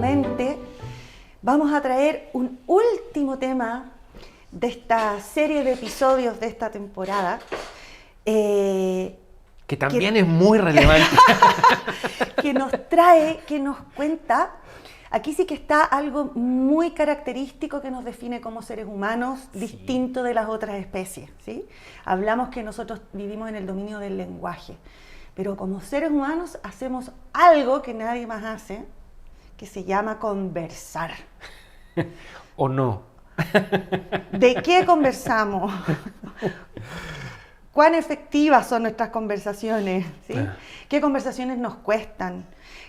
nuevamente vamos a traer un último tema de esta serie de episodios de esta temporada. Que también es muy relevante. que nos cuenta, aquí sí que está algo muy característico que nos define como seres humanos, sí, distinto de las otras especies, ¿sí? Hablamos que nosotros vivimos en el dominio del lenguaje, pero como seres humanos hacemos algo que nadie más hace, que se llama conversar. ¿O no? ¿De qué conversamos? ¿Cuán efectivas son nuestras conversaciones? ¿Sí? ¿Qué conversaciones nos cuestan?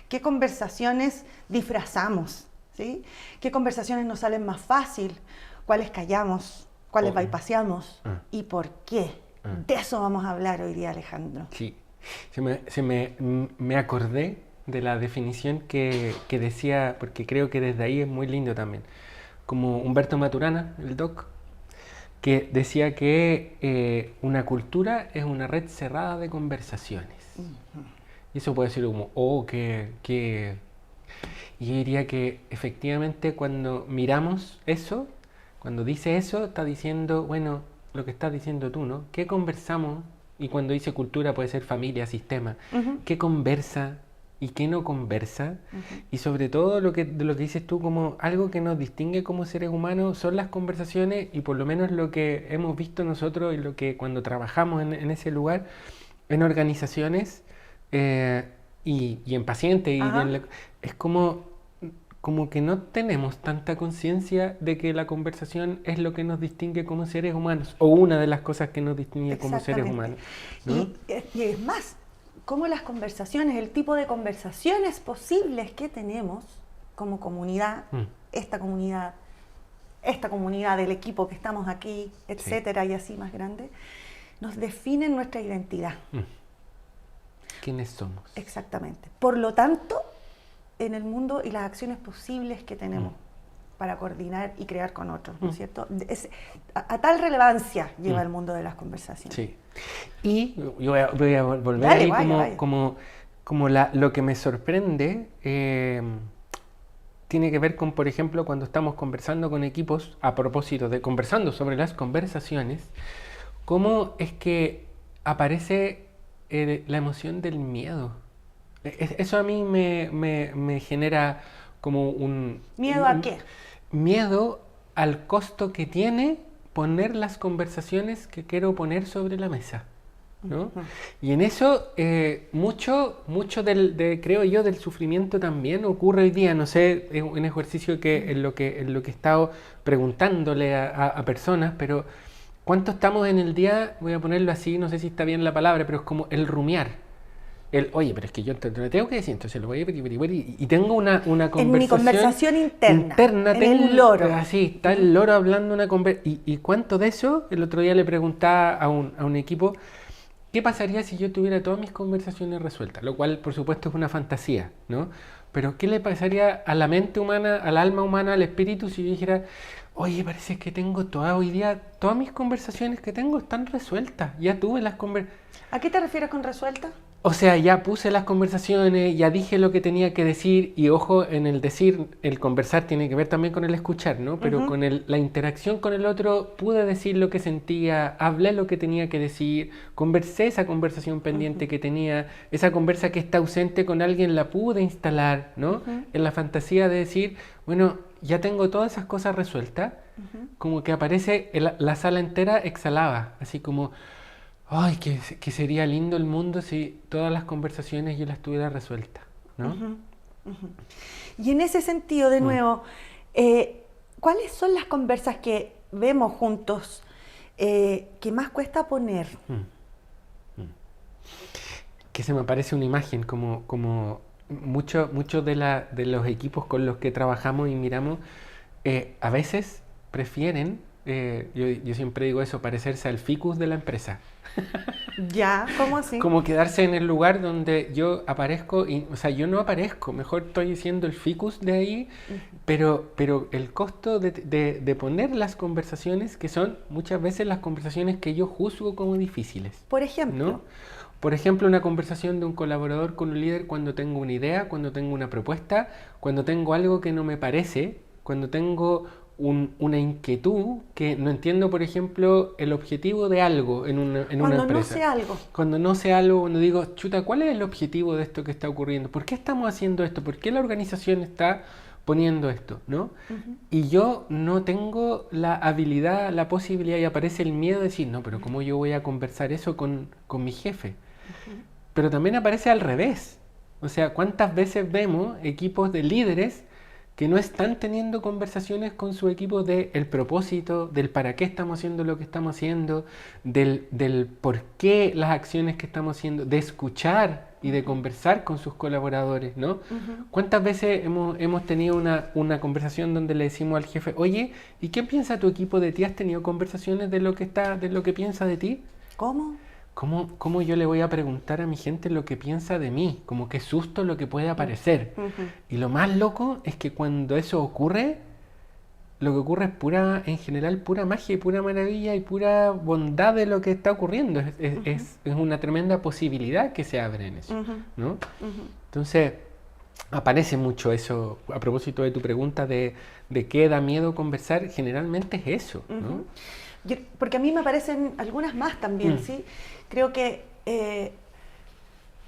¿Qué conversaciones disfrazamos? ¿Sí? ¿Qué conversaciones nos salen más fácil? ¿Cuáles callamos? ¿Cuáles bypaseamos? ¿Y por qué? De eso vamos a hablar hoy día, Alejandro. Sí. Me acordé de la definición que decía, porque creo que desde ahí es muy lindo también, como Humberto Maturana, el doc, que decía que una cultura es una red cerrada de conversaciones. Uh-huh. Y eso puede ser como, y yo diría que efectivamente cuando miramos eso, cuando dice eso, está diciendo, bueno, lo que estás diciendo tú, ¿no? ¿Qué conversamos? Y cuando dice cultura puede ser familia, sistema. Uh-huh. ¿Qué conversa y qué no conversa? Uh-huh. Y sobre todo de lo que dices tú, como algo que nos distingue como seres humanos son las conversaciones, y por lo menos lo que hemos visto nosotros y lo que cuando trabajamos en ese lugar, en organizaciones y en pacientes, uh-huh, es como que no tenemos tanta conciencia de que la conversación es lo que nos distingue como seres humanos, o una de las cosas que nos distingue como seres humanos, ¿no? Y es más, como las conversaciones, el tipo de conversaciones posibles que tenemos como comunidad, esta comunidad del equipo que estamos aquí, etcétera, sí, y así más grande, nos definen nuestra identidad. ¿Quiénes somos? Exactamente. Por lo tanto, en el mundo y las acciones posibles que tenemos para coordinar y crear con otros, ¿no es cierto? A tal relevancia lleva el mundo de las conversaciones. Sí. Y yo voy a volver ahí como lo que me sorprende tiene que ver con, por ejemplo, cuando estamos conversando con equipos, a propósito de conversando sobre las conversaciones, cómo es que aparece la emoción del miedo. Eso a mí me genera como un... ¿Miedo a qué? Miedo al costo que tiene poner las conversaciones que quiero poner sobre la mesa, ¿no? Uh-huh. Y en eso mucho creo yo, del sufrimiento también ocurre hoy día. No sé, es un ejercicio que en lo que he estado preguntándole a personas, pero ¿cuánto estamos en el día? Voy a ponerlo así, no sé si está bien la palabra, pero es como el rumiar. Oye, pero es que yo te tengo que decir, entonces lo voy a y tengo una conversación. En mi conversación interna en el loro. Así, está el loro hablando una conversación. ¿Y cuánto de eso? El otro día le preguntaba a un equipo, ¿qué pasaría si yo tuviera todas mis conversaciones resueltas? Lo cual, por supuesto, es una fantasía, ¿no? Pero ¿qué le pasaría a la mente humana, al alma humana, al espíritu, si yo dijera, oye, parece que tengo hoy día, todas mis conversaciones que tengo están resueltas, ya tuve las conversaciones? ¿A qué te refieres con resuelta? O sea, ya puse las conversaciones, ya dije lo que tenía que decir, y ojo, en el decir, el conversar tiene que ver también con el escuchar, ¿no? Pero con la interacción con el otro, pude decir lo que sentía, hablé lo que tenía que decir, conversé esa conversación pendiente que tenía, esa conversa que está ausente con alguien la pude instalar, ¿no? En la fantasía de decir, bueno, ya tengo todas esas cosas resueltas, como que aparece la sala entera exhalaba, así como... Ay, que sería lindo el mundo si todas las conversaciones yo las tuviera resueltas, ¿no? Y en ese sentido, de nuevo, ¿cuáles son las conversas que vemos juntos que más cuesta poner? Que se me aparece una imagen, como mucho de los equipos con los que trabajamos y miramos, a veces prefieren, yo siempre digo eso, parecerse al ficus de la empresa. Ya, ¿cómo así? Como quedarse en el lugar donde yo aparezco, o sea, yo no aparezco, mejor estoy siendo el ficus de ahí, pero el costo de poner las conversaciones, que son muchas veces las conversaciones que yo juzgo como difíciles. Por ejemplo. ¿No? Por ejemplo, una conversación de un colaborador con un líder cuando tengo una idea, cuando tengo una propuesta, cuando tengo algo que no me parece, cuando tengo una inquietud que no entiendo, por ejemplo, el objetivo de algo en una empresa. Cuando no sé algo. Cuando no sé algo, cuando digo, chuta, ¿cuál es el objetivo de esto que está ocurriendo? ¿Por qué estamos haciendo esto? ¿Por qué la organización está poniendo esto? ¿No? Y yo no tengo la habilidad, la posibilidad, y aparece el miedo de decir, no, pero ¿cómo yo voy a conversar eso con mi jefe? Pero también aparece al revés. O sea, ¿cuántas veces vemos equipos de líderes que no están teniendo conversaciones con su equipo del propósito, del para qué estamos haciendo lo que estamos haciendo, del por qué las acciones que estamos haciendo, de escuchar y de conversar con sus colaboradores, ¿no? ¿Cuántas veces hemos tenido una conversación donde le decimos al jefe, oye, ¿y qué piensa tu equipo de ti? ¿Has tenido conversaciones de lo que piensa de ti? ¿Cómo? ¿Cómo yo le voy a preguntar a mi gente lo que piensa de mí? Como qué susto lo que puede aparecer. Y lo más loco es que cuando eso ocurre, lo que ocurre es en general, pura magia y pura maravilla y pura bondad de lo que está ocurriendo. Es una tremenda posibilidad que se abre en eso, ¿no? Entonces, aparece mucho eso, a propósito de tu pregunta de qué da miedo conversar, generalmente es eso, ¿no? Porque a mí me aparecen algunas más también, ¿sí? Creo que,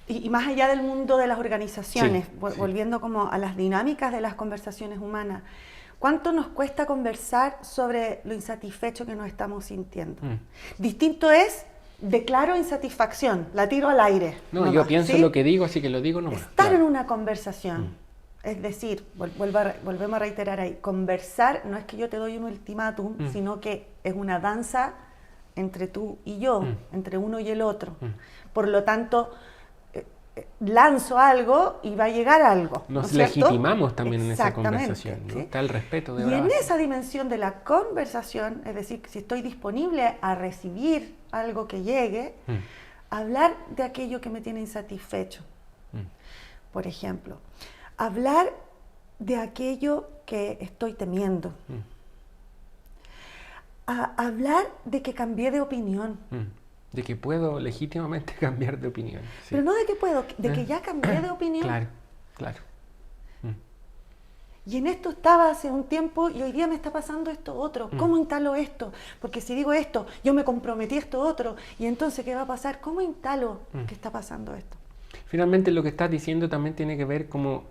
y más allá del mundo de las organizaciones, volviendo como a las dinámicas de las conversaciones humanas, ¿cuánto nos cuesta conversar sobre lo insatisfecho que nos estamos sintiendo? Distinto es, declaro insatisfacción, la tiro al aire. No, nomás, yo pienso ¿sí? lo que digo, así que lo digo nomás. Estar en una conversación. Es decir, volvemos a reiterar ahí, conversar no es que yo te doy un ultimátum, sino que es una danza entre tú y yo, entre uno y el otro. Por lo tanto, lanzo algo y va a llegar algo. Nos ¿no legitimamos también en esa conversación, ¿no? ¿sí? Está el respeto de Y en base. esa dimensión de la conversación, es decir, si estoy disponible a recibir algo que llegue, hablar de aquello que me tiene insatisfecho. Por ejemplo, hablar de aquello que estoy temiendo. Hablar de que cambié de opinión. De que puedo legítimamente cambiar de opinión. Sí. Pero no de que puedo, de que ya cambié de opinión. Claro. Y en esto estaba hace un tiempo y hoy día me está pasando esto otro. ¿Cómo instalo esto? Porque si digo esto, yo me comprometí a esto otro. Y entonces, ¿qué va a pasar? ¿Cómo instalo que está pasando esto? Finalmente lo que estás diciendo también tiene que ver como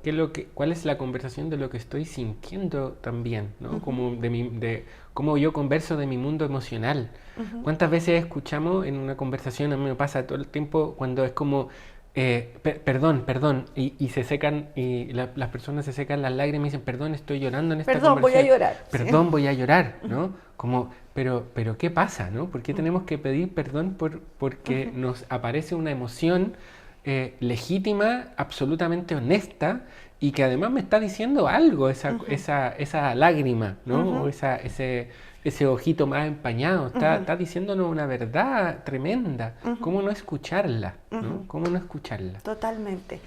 cuál es la conversación de lo que estoy sintiendo también, ¿no? Como de cómo yo converso de mi mundo emocional. ¿Cuántas veces escuchamos en una conversación, a mí me pasa todo el tiempo, cuando es como perdón, y se secan, y las personas se secan las lágrimas y dicen, perdón, estoy llorando en esta conversación. Voy a llorar. Perdón, voy a llorar, ¿no? Como, pero ¿qué pasa, no? ¿Por qué tenemos que pedir perdón porque nos aparece una emoción legítima, absolutamente honesta, y que además me está diciendo algo, esa lágrima, ¿no? O ese ojito más empañado, está diciéndonos una verdad tremenda. ¿Cómo no escucharla? ¿no? ¿Cómo no escucharla? Totalmente.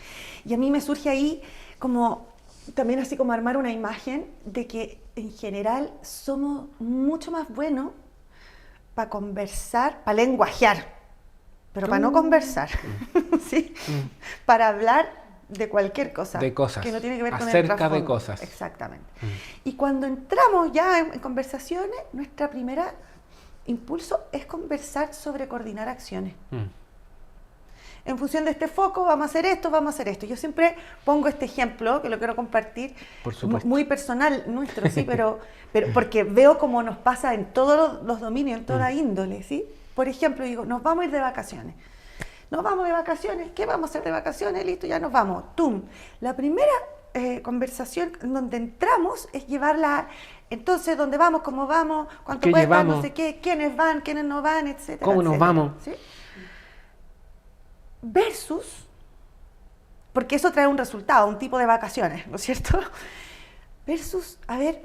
Y a mí me surge ahí como, también así como armar una imagen de que en general somos mucho más buenos para conversar, para lenguajear. Pero para no conversar, ¿sí? Para hablar de cualquier cosa. De cosas. Que no tiene que ver con el acerca trasfondo. de cosas. Exactamente. Y cuando entramos ya en conversaciones, nuestra primera impulso es conversar sobre coordinar acciones. En función de este foco, vamos a hacer esto. Yo siempre pongo este ejemplo, que lo quiero compartir, Por supuesto. muy personal nuestro, sí, pero porque veo cómo nos pasa en todos los dominios, en toda índole, ¿sí? Por ejemplo, digo, nos vamos a ir de vacaciones. Nos vamos de vacaciones, ¿qué vamos a hacer de vacaciones? Listo, ya nos vamos. ¡Tum! La primera conversación en donde entramos es llevarla, entonces, ¿dónde vamos? ¿Cómo vamos? ¿Cuánto cuesta? No sé qué, quiénes van, quiénes no van, etcétera. ¿Cómo nos vamos? ¿Sí? Versus, porque eso trae un resultado, un tipo de vacaciones, ¿no es cierto? Versus, a ver,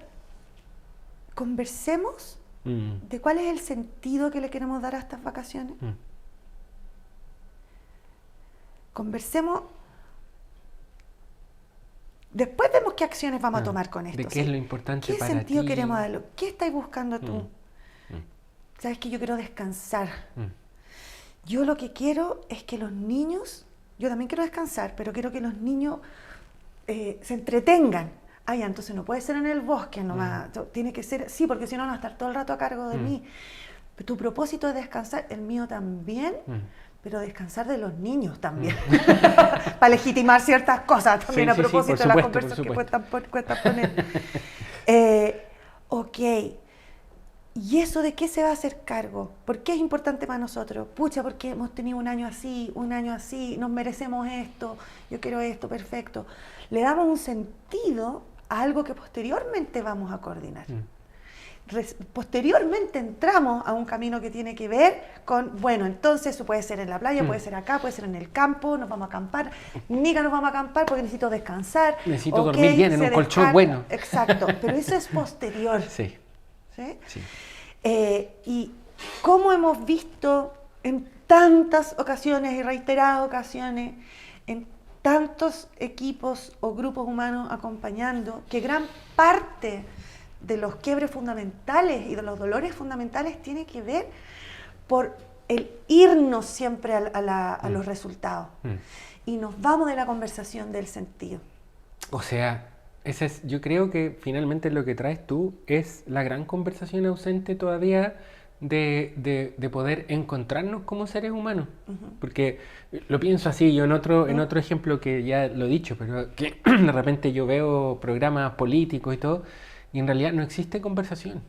conversemos de cuál es el sentido que le queremos dar a estas vacaciones. Conversemos. Después vemos qué acciones vamos a tomar con esto. ¿De qué es lo importante para ti? ¿Qué sentido queremos darle? ¿Qué estáis buscando tú? Sabes que yo quiero descansar. Yo lo que quiero es que los niños, yo también quiero descansar, pero quiero que los niños se entretengan. Ah, ya, entonces no puede ser en el bosque nomás, tiene que ser, sí, porque si no van a estar todo el rato a cargo de mí. Pero tu propósito es descansar, el mío también, pero descansar de los niños también. Para legitimar ciertas cosas también, sí, a propósito de las conversaciones que cuesta poner. Ok. ¿Y eso de qué se va a hacer cargo? ¿Por qué es importante para nosotros? Pucha, porque hemos tenido un año así, nos merecemos esto, yo quiero esto, perfecto. Le damos un sentido a algo que posteriormente vamos a coordinar. Posteriormente entramos a un camino que tiene que ver con, bueno, entonces eso puede ser en la playa, puede ser acá, puede ser en el campo, nos vamos a acampar. Nica, nos vamos a acampar porque necesito descansar. Necesito dormir bien en un colchón bueno. Exacto, pero eso es posterior. Sí. ¿Sí? Sí. Y como hemos visto en tantas ocasiones y reiteradas ocasiones, en tantos equipos o grupos humanos acompañando, que gran parte de los quiebres fundamentales y de los dolores fundamentales tiene que ver por el irnos siempre a los resultados. Y nos vamos de la conversación del sentido. O sea, yo creo que finalmente lo que traes tú es la gran conversación ausente todavía de poder encontrarnos como seres humanos. Porque lo pienso así, yo en otro ejemplo que ya lo he dicho, pero que de repente yo veo programas políticos y todo, y en realidad no existe conversación.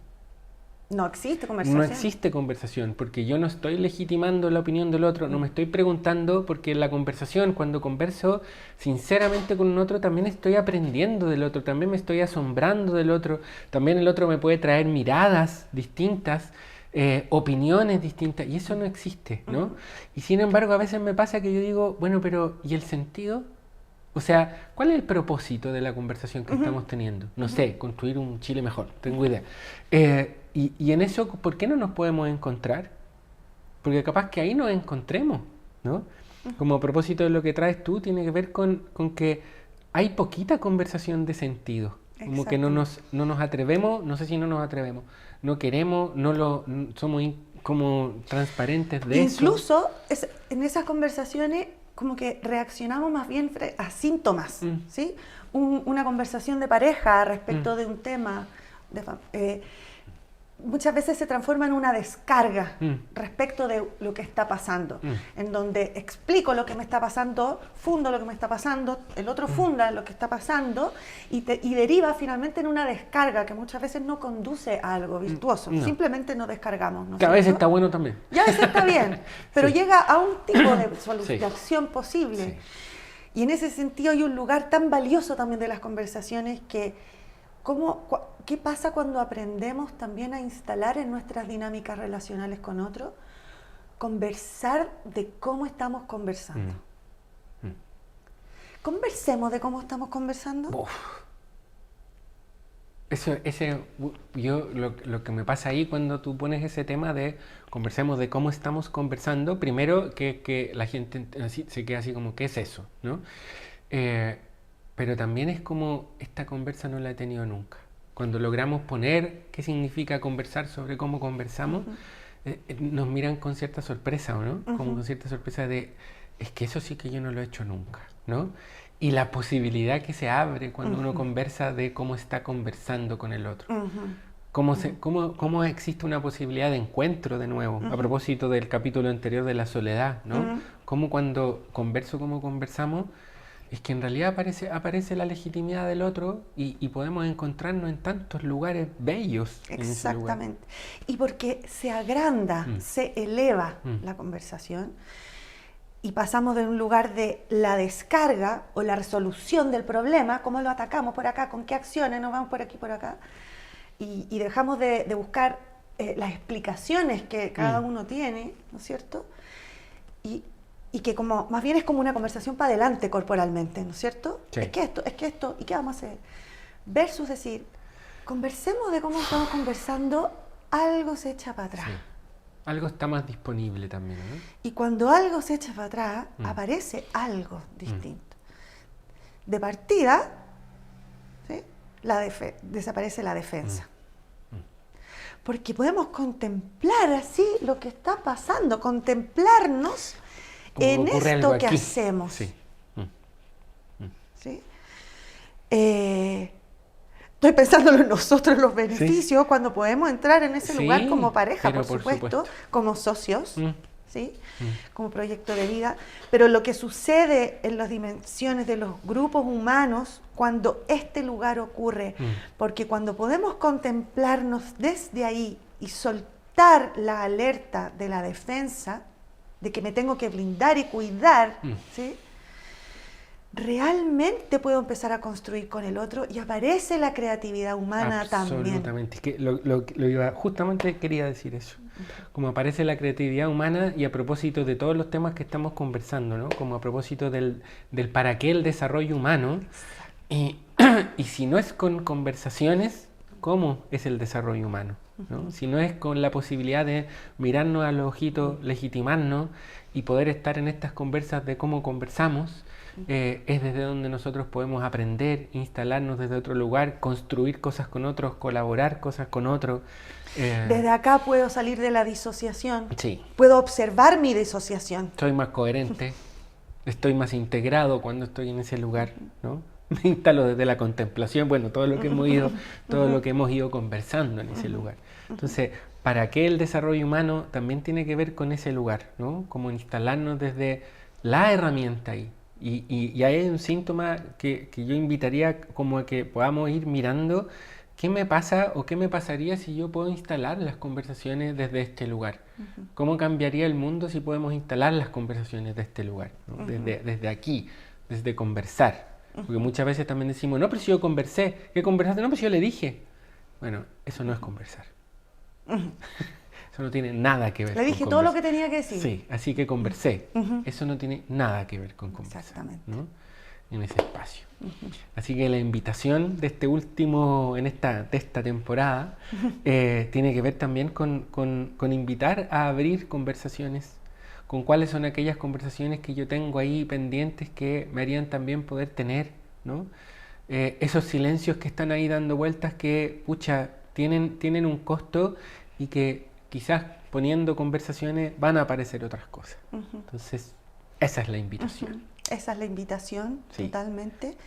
No existe conversación. No existe conversación, porque yo no estoy legitimando la opinión del otro, no me estoy preguntando, porque en la conversación, cuando converso sinceramente con un otro, también estoy aprendiendo del otro, también me estoy asombrando del otro, también el otro me puede traer miradas distintas, opiniones distintas, y eso no existe, ¿no? Y sin embargo, a veces me pasa que yo digo, bueno, pero ¿y el sentido? O sea, ¿cuál es el propósito de la conversación que estamos teniendo? No sé, construir un Chile mejor, tengo idea. Y en eso, ¿por qué no nos podemos encontrar? Porque capaz que ahí nos encontremos, ¿no? Como propósito de lo que traes tú, tiene que ver con que hay poquita conversación de sentido. Como que no nos atrevemos, no sé si no nos atrevemos, no queremos, somos como transparentes de eso. Incluso en esas conversaciones como que reaccionamos más bien a síntomas, ¿sí? Una conversación de pareja respecto de un tema, muchas veces se transforma en una descarga respecto de lo que está pasando, en donde explico lo que me está pasando, fundo lo que me está pasando, el otro funda lo que está pasando y deriva finalmente en una descarga que muchas veces no conduce a algo virtuoso, simplemente nos descargamos. ¿no? Que a veces está bueno también. Y a veces está bien, pero llega a un tipo de acción posible. Sí. Y en ese sentido hay un lugar tan valioso también de las conversaciones que ¿qué pasa cuando aprendemos también a instalar en nuestras dinámicas relacionales con otros? Conversar de cómo estamos conversando. Conversemos de cómo estamos conversando. Lo que me pasa ahí cuando tú pones ese tema de conversemos de cómo estamos conversando, primero que la gente se queda así como, ¿qué es eso? ¿No? Pero también es como, esta conversa no la he tenido nunca. Cuando logramos poner qué significa conversar sobre cómo conversamos, nos miran con cierta sorpresa, ¿o no? Como con cierta sorpresa de, es que eso sí que yo no lo he hecho nunca, ¿no? Y la posibilidad que se abre cuando uno conversa de cómo está conversando con el otro. Cómo existe una posibilidad de encuentro de nuevo, a propósito del capítulo anterior de la soledad, ¿no? Cómo cuando converso como conversamos, es que en realidad aparece la legitimidad del otro y podemos encontrarnos en tantos lugares bellos. Exactamente. Y porque se agranda, se eleva la conversación y pasamos de un lugar de la descarga o la resolución del problema, cómo lo atacamos por acá, con qué acciones nos vamos por aquí, por acá, y dejamos de buscar las explicaciones que cada uno tiene, ¿no es cierto? Y que como más bien es como una conversación para adelante corporalmente, ¿no es cierto? Sí. Es que esto, ¿y qué vamos a hacer? Versus decir, conversemos de cómo estamos conversando, algo se echa para atrás. Sí. Algo está más disponible también, ¿no? Y cuando algo se echa para atrás, aparece algo distinto. De partida, ¿sí? Desaparece la defensa. porque podemos contemplar así lo que está pasando, contemplarnos en esto que hacemos. Sí. ¿Sí? Estoy pensándolo en nosotros, los beneficios, cuando podemos entrar en ese lugar como pareja, por supuesto, como socios, ¿sí? Como proyecto de vida. Pero lo que sucede en las dimensiones de los grupos humanos cuando este lugar ocurre, porque cuando podemos contemplarnos desde ahí y soltar la alerta de la defensa, de que me tengo que blindar y cuidar, ¿sí? Realmente puedo empezar a construir con el otro y aparece la creatividad humana también. Absolutamente. Es que lo iba, justamente quería decir eso. Como aparece la creatividad humana y a propósito de todos los temas que estamos conversando, ¿no? Como a propósito del para qué el desarrollo humano. Y si no es con conversaciones, ¿cómo es el desarrollo humano? ¿No? Si no es con la posibilidad de mirarnos a los ojitos, legitimarnos y poder estar en estas conversas de cómo conversamos, es desde donde nosotros podemos aprender, instalarnos desde otro lugar, construir cosas con otros, colaborar cosas con otros. Desde acá puedo salir de la disociación, Sí. Puedo observar mi disociación. Soy más coherente, estoy más integrado cuando estoy en ese lugar, ¿no? Me instalo desde la contemplación, bueno, todo lo que hemos ido conversando en ese lugar. Entonces, ¿para qué el desarrollo humano también tiene que ver con ese lugar, ¿no? Como instalarnos desde la herramienta ahí. Y hay un síntoma que yo invitaría como a que podamos ir mirando qué me pasa o qué me pasaría si yo puedo instalar las conversaciones desde este lugar. ¿Cómo cambiaría el mundo si podemos instalar las conversaciones de este lugar, ¿no? Desde aquí, desde conversar. Porque muchas veces también decimos, no, pero si yo conversé, ¿qué conversaste? No, pero si yo le dije. Bueno, eso no es conversar. Eso no tiene nada que ver con Le dije todo lo que tenía que decir. Sí, así que conversé. Eso no tiene nada que ver con conversar. Exactamente. ¿No? En ese espacio. Así que la invitación de este último, de esta temporada, tiene que ver también con invitar a abrir conversaciones, con cuáles son aquellas conversaciones que yo tengo ahí pendientes que me harían también poder tener, ¿no? Esos silencios que están ahí dando vueltas que, pucha, tienen un costo y que quizás poniendo conversaciones van a aparecer otras cosas. Entonces, esa es la invitación. Esa es la invitación, sí. Totalmente.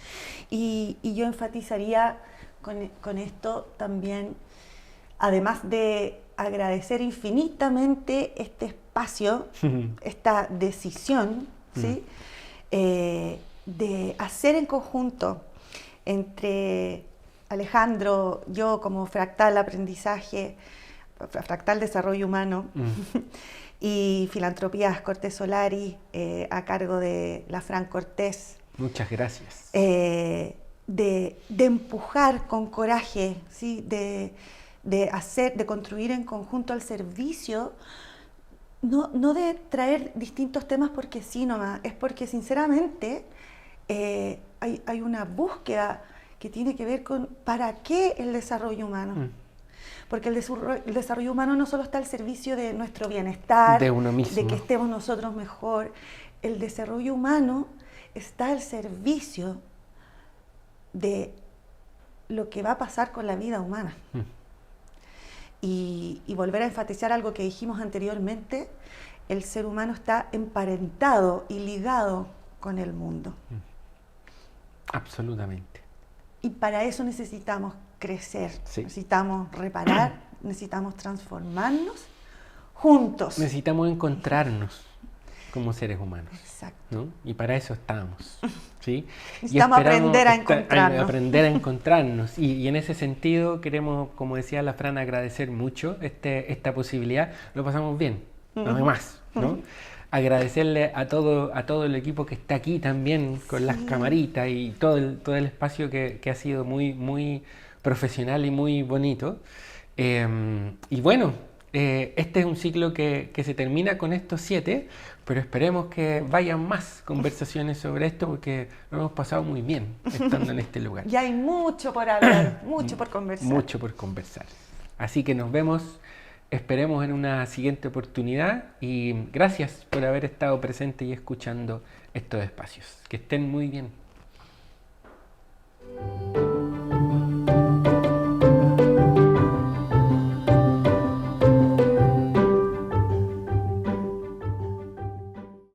Y yo enfatizaría con esto también, además de agradecer infinitamente este espacio, esta decisión, ¿sí? De hacer en conjunto entre Alejandro, yo como Fractal Aprendizaje, Fractal Desarrollo Humano, y Filantropías Cortés Solari, a cargo de la Fran Cortés. Muchas gracias. De empujar con coraje, ¿sí? de construir en conjunto al servicio, no de traer distintos temas porque sí nomás, es porque sinceramente hay una búsqueda que tiene que ver con ¿para qué el desarrollo humano? Porque el desarrollo humano no solo está al servicio de nuestro bienestar, de uno mismo, de que estemos nosotros mejor. El desarrollo humano está al servicio de lo que va a pasar con la vida humana. Y volver a enfatizar algo que dijimos anteriormente, el ser humano está emparentado y ligado con el mundo. Absolutamente. Y para eso necesitamos crecer, sí. Necesitamos reparar, necesitamos transformarnos juntos. Necesitamos encontrarnos como seres humanos. Exacto. ¿No? Y para eso estamos. ¿Sí? Necesitamos aprender a encontrarnos. Aprender a encontrarnos. Y en ese sentido queremos, como decía la Fran, agradecer mucho esta posibilidad. Lo pasamos bien, además, ¿no? Agradecerle a todo el equipo que está aquí también con las camaritas y todo el espacio que ha sido muy, muy profesional y muy bonito. Y bueno, este es un ciclo que se termina con estos 7, pero esperemos que vayan más conversaciones sobre esto porque lo hemos pasado muy bien estando en este lugar. Y hay mucho por hablar, mucho por conversar. Mucho por conversar. Así que nos vemos, esperemos en una siguiente oportunidad y gracias por haber estado presente y escuchando estos espacios. Que estén muy bien.